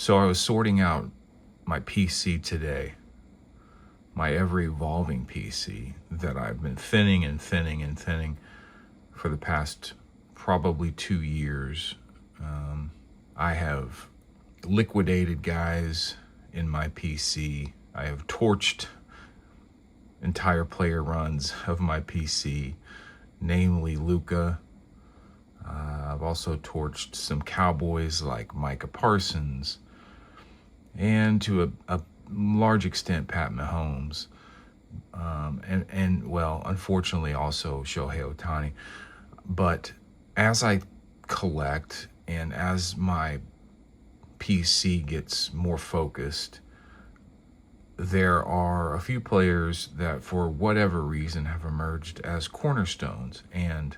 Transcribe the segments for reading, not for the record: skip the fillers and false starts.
So I was sorting out my PC today, my ever-evolving PC that I've been thinning and thinning and thinning for the past probably 2 years. I have liquidated guys in my PC. I have torched entire player runs of my PC, namely Luka. I've also torched some Cowboys like Micah Parsons, and to a large extent Pat Mahomes, and well, unfortunately also Shohei Ohtani. But as I collect and as my PC gets more focused, there are a few players that for whatever reason have emerged as cornerstones. And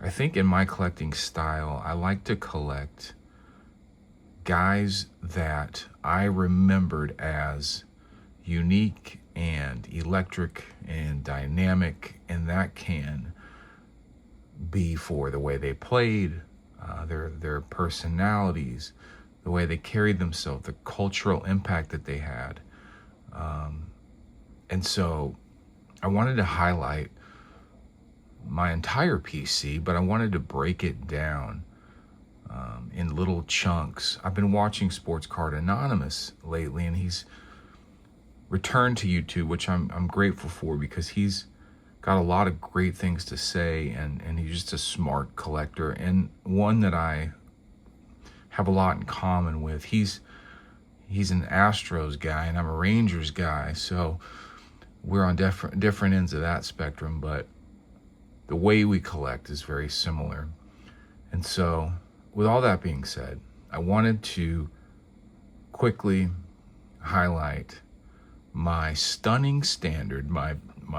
I think in my collecting style, I like to collect guys that I remembered as unique and electric and dynamic, and that can be for the way they played, their personalities, the way they carried themselves, the cultural impact that they had. And so I wanted to highlight my entire PC, but I wanted to break it down in little chunks. I've been watching Sports Card Anonymous lately, and he's returned to YouTube, which I'm grateful for, because he's got a lot of great things to say, and he's just a smart collector, and one that I have a lot in common with. He's an Astros guy, and I'm a Rangers guy, so we're on different ends of that spectrum, but the way we collect is very similar. And so, with all that being said, I wanted to quickly highlight my stunning standard, my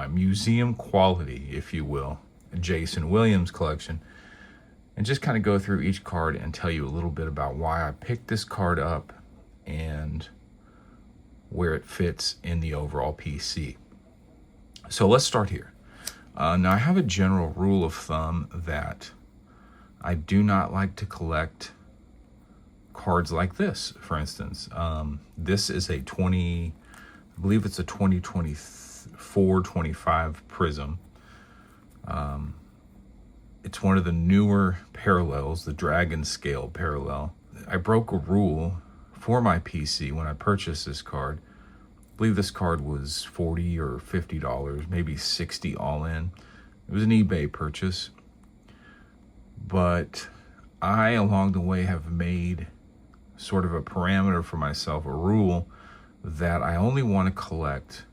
museum quality, if you will, Jason Williams collection, and just kind of go through each card and tell you a little bit about why I picked this card up and where it fits in the overall PC. So let's start here. Now I have a general rule of thumb that I do not like to collect cards like this, for instance. This is I believe it's a 2024-25 Prism. It's one of the newer parallels, the Dragon Scale parallel. I broke a rule for my PC when I purchased this card. I believe this card was $40 or $50, maybe $60 all in. It was an eBay purchase. But I, along the way, have made sort of a parameter for myself, a rule, that I only want to collect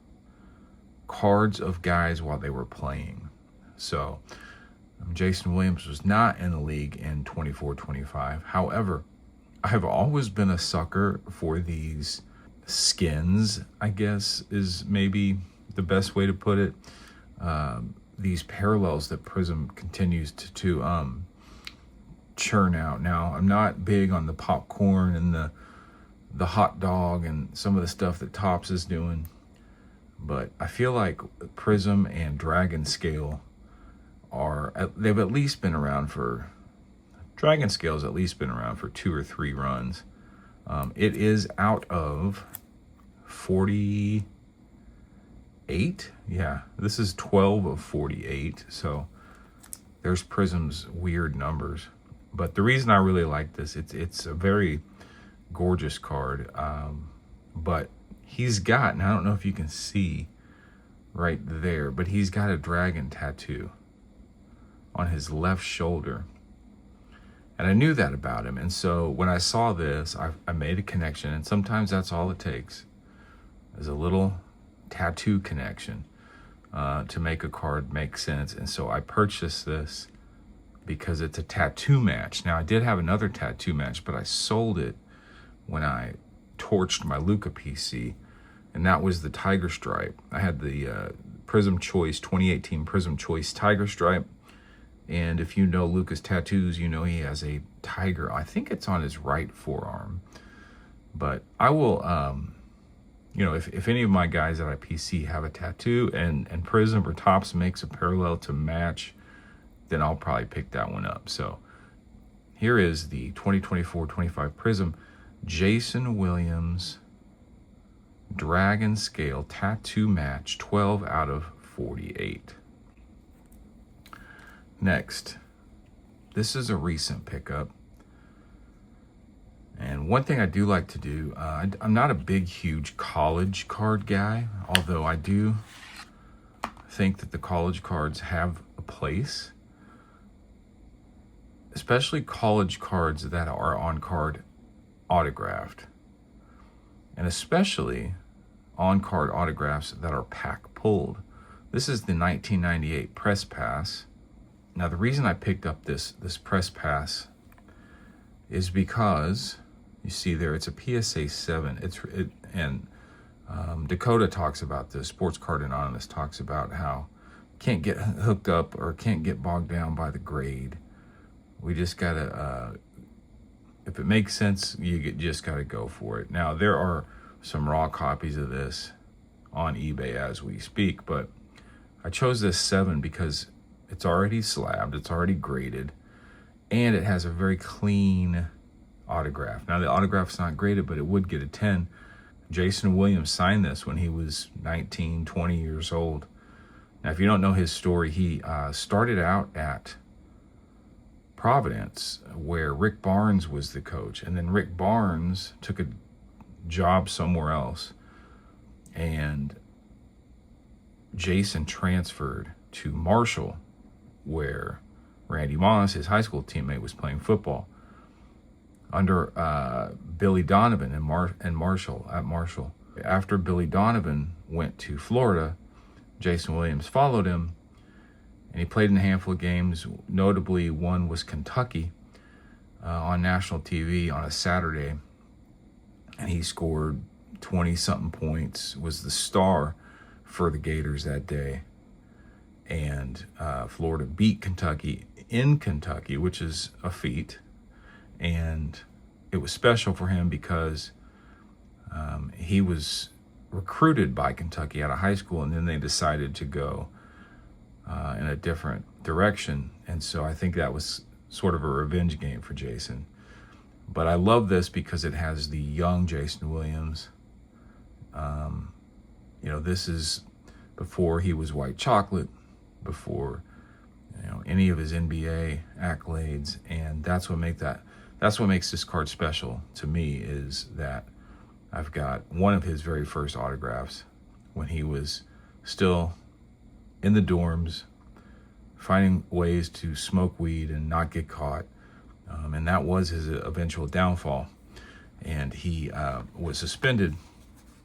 cards of guys while they were playing. So Jason Williams was not in the league in 24-25. However, I have always been a sucker for these skins, I guess is maybe the best way to put it. These parallels that Prism continues to churn out. Now, I'm not big on the popcorn and the hot dog and some of the stuff that Topps is doing, but I feel like Prism and Dragon Scale they've at least been around for, Dragon Scale's at least been around for 2 or 3 runs. It is out of 48. Yeah, this is 12 of 48. So there's Prism's weird numbers. But the reason I really like this, it's a very gorgeous card. But he's got, and I don't know if you can see right there, but he's got a dragon tattoo on his left shoulder. And I knew that about him. And so when I saw this, I made a connection. And sometimes that's all it takes, is a little tattoo connection to make a card make sense. And so I purchased this because it's a tattoo match. Now, I did have another tattoo match, but I sold it when I torched my Luka PC. And that was the Tiger Stripe. I had the Prism Choice, 2018 Prism Choice Tiger Stripe. And if you know Luka's tattoos, you know he has a tiger. I think it's on his right forearm. But I will, if any of my guys at IPC have a tattoo and Prism or Topps makes a parallel to match, then I'll probably pick that one up. So here is the 2024-25 Prism. Jason Williams Dragon Scale Tattoo Match 12 out of 48. Next, this is a recent pickup. And one thing I do like to do, I'm not a big, huge college card guy, although I do think that the college cards have a place, especially college cards that are on card autographed, and especially on card autographs that are pack pulled. This is the 1998 Press Pass. Now, the reason I picked up this Press Pass is because you see there it's a PSA 7. Dakota talks about this. Sports Card Anonymous talks about how can't get hooked up or can't get bogged down by the grade. We just gotta, if it makes sense, just gotta go for it. Now, there are some raw copies of this on eBay as we speak, but I chose this 7 because it's already slabbed, it's already graded, and it has a very clean autograph. Now, the autograph's not graded, but it would get a 10. Jason Williams signed this when he was 19, 20 years old. Now, if you don't know his story, he started out at Providence, where Rick Barnes was the coach, and then Rick Barnes took a job somewhere else, and Jason transferred to Marshall, where Randy Moss, his high school teammate, was playing football under Billy Donovan and Marshall at Marshall. After Billy Donovan went to Florida, Jason Williams followed him, and he played in a handful of games. Notably, one was Kentucky on national TV on a Saturday, and he scored 20-something points, was the star for the Gators that day. And Florida beat Kentucky in Kentucky, which is a feat. And it was special for him because he was recruited by Kentucky out of high school, and then they decided to go in a different direction. And so I think that was sort of a revenge game for Jason. But I love this because it has the young Jason Williams. This is before he was white chocolate, before any of his NBA accolades, and that's what makes this card special to me, is that I've got one of his very first autographs when he was still in the dorms, finding ways to smoke weed and not get caught. And that was his eventual downfall. And he was suspended,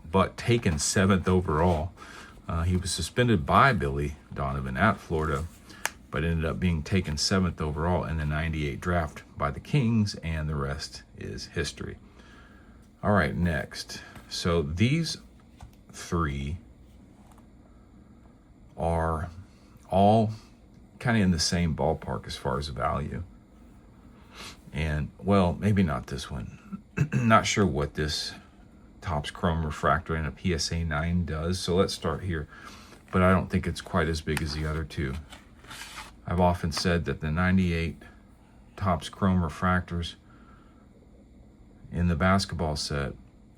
but taken 7th overall. He was suspended by Billy Donovan at Florida, but ended up being taken 7th overall in the 98 draft by the Kings, and the rest is history. All right, next. So these 3 are all kind of in the same ballpark as far as value. And, well, maybe not this one. Not sure what this Topps Chrome Refractor and a PSA 9 does, so let's start here. But I don't think it's quite as big as the other 2. I've often said that the 98 Topps Chrome Refractors in the basketball set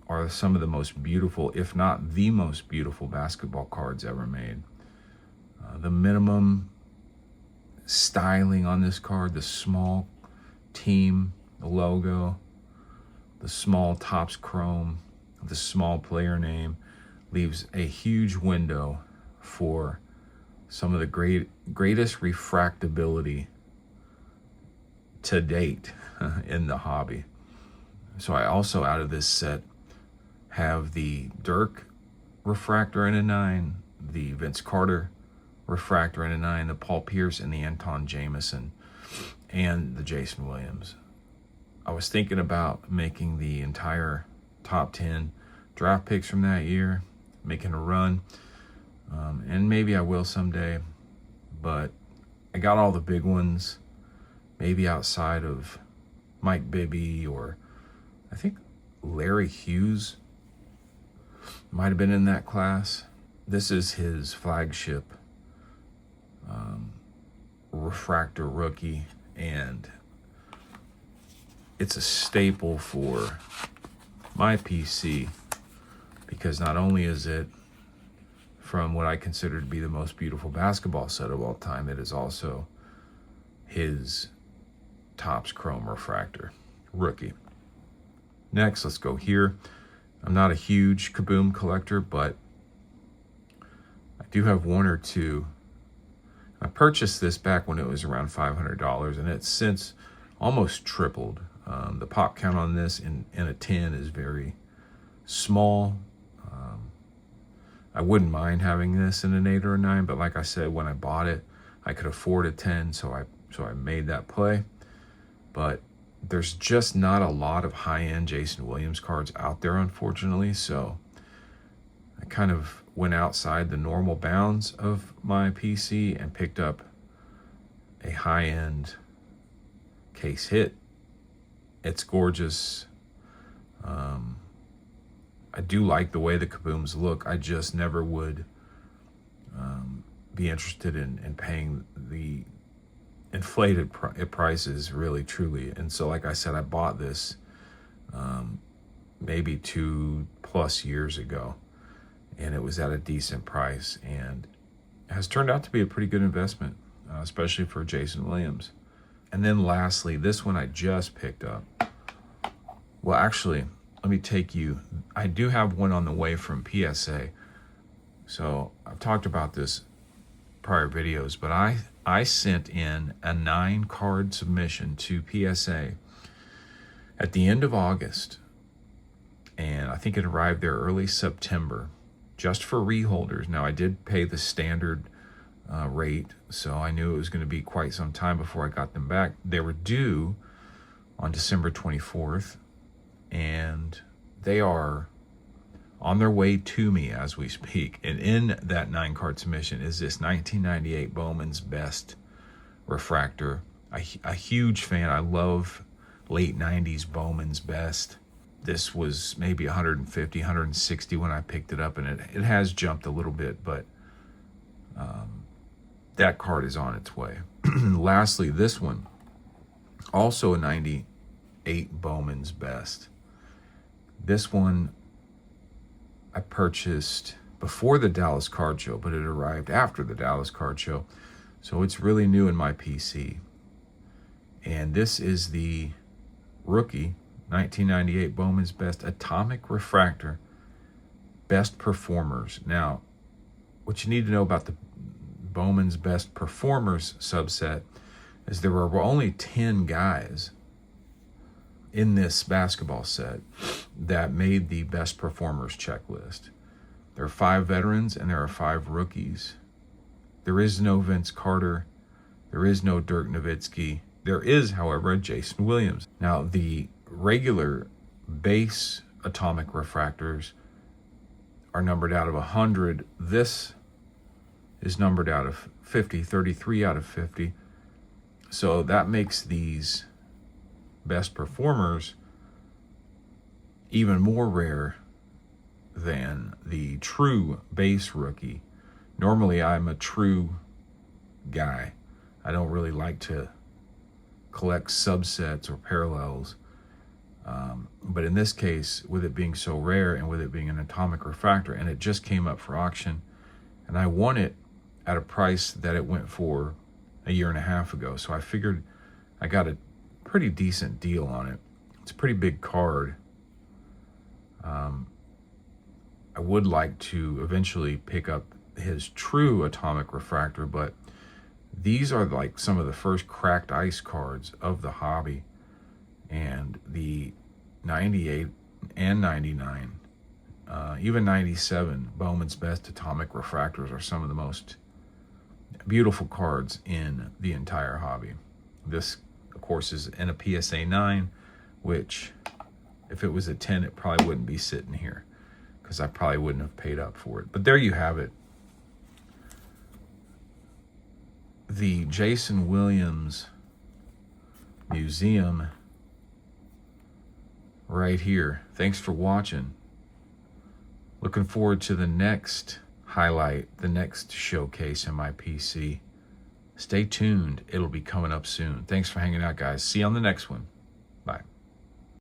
are some of the most beautiful, if not the most beautiful, basketball cards ever made. The minimum styling on this card, the small team, the logo, the small Topps Chrome, the small player name, leaves a huge window for some of the greatest refractability to date in the hobby. So I also, out of this set, have the Dirk Refractor in a 9, the Vince Carter Refractor in a 9, the Paul Pierce and the Anton Jameson, and the Jason Williams. I was thinking about making the entire top 10 draft picks from that year, making a run, and maybe I will someday, but I got all the big ones, maybe outside of Mike Bibby, or I think Larry Hughes might have been in that class. This is his flagship refractor rookie, and it's a staple for my PC, because not only is it from what I consider to be the most beautiful basketball set of all time, it is also his Topps Chrome Refractor rookie. Next, let's go here. I'm not a huge Kaboom collector, but I do have one or two. I purchased this back when it was around $500, and it's since almost tripled. The pop count on this in a 10 is very small. I wouldn't mind having this in an 8 or a 9, but like I said, when I bought it, I could afford a 10, so I made that play. But there's just not a lot of high-end Jason Williams cards out there, unfortunately, so I kind of went outside the normal bounds of my PC and picked up a high-end case hit. It's gorgeous. I do like the way the Kabooms look. I just never would be interested in paying the inflated prices, really, truly. And so, like I said, I bought this maybe 2+ years ago, and it was at a decent price, and it has turned out to be a pretty good investment, especially for Jason Williams. And then lastly, this one I just picked up. Well, actually, let me take you. I do have one on the way from PSA. So I've talked about this prior videos, but I sent in a 9-card submission to PSA at the end of August, and I think it arrived there early September, just for reholders. Now, I did pay the standard rate, so I knew it was going to be quite some time before I got them back. They were due on December 24th, and they are on their way to me as we speak. And in that 9-card submission is this 1998 Bowman's Best refractor. A huge fan. I love late 90s Bowman's Best. This was maybe 150, 160 when I picked it up, and it has jumped a little bit, but that card is on its way. Lastly, this one, also a 98 Bowman's Best. This one I purchased before the Dallas Card Show, but it arrived after the Dallas Card Show, so it's really new in my PC. And this is the rookie 1998 Bowman's Best Atomic Refractor Best Performers. Now, what you need to know about the Bowman's Best Performers subset is there were only 10 guys in this basketball set that made the Best Performers checklist. There are 5 veterans and there are 5 rookies. There is no Vince Carter. There is no Dirk Nowitzki. There is, however, a Jason Williams. Now, the regular base atomic refractors are numbered out of 100. This is numbered out of 50, 33 out of 50. So that makes these Best Performers even more rare than the true base rookie. Normally, I'm a true guy. I don't really like to collect subsets or parallels. But in this case, with it being so rare and with it being an atomic refractor, and it just came up for auction, and I won it at a price that it went for a year and a half ago. So I figured I got a pretty decent deal on it. It's a pretty big card. I would like to eventually pick up his true atomic refractor, but these are like some of the first cracked ice cards of the hobby, and the 98 and 99, even 97 Bowman's Best Atomic Refractors are some of the most beautiful cards in the entire hobby. This, of course, is in a PSA 9, which if it was a 10, it probably wouldn't be sitting here because I probably wouldn't have paid up for it. But there you have it. The Jason Williams Museum right here. Thanks for watching. Looking forward to the next highlight, the next showcase in my PC. Stay tuned. It'll be coming up soon. Thanks for hanging out, guys. See you on the next one.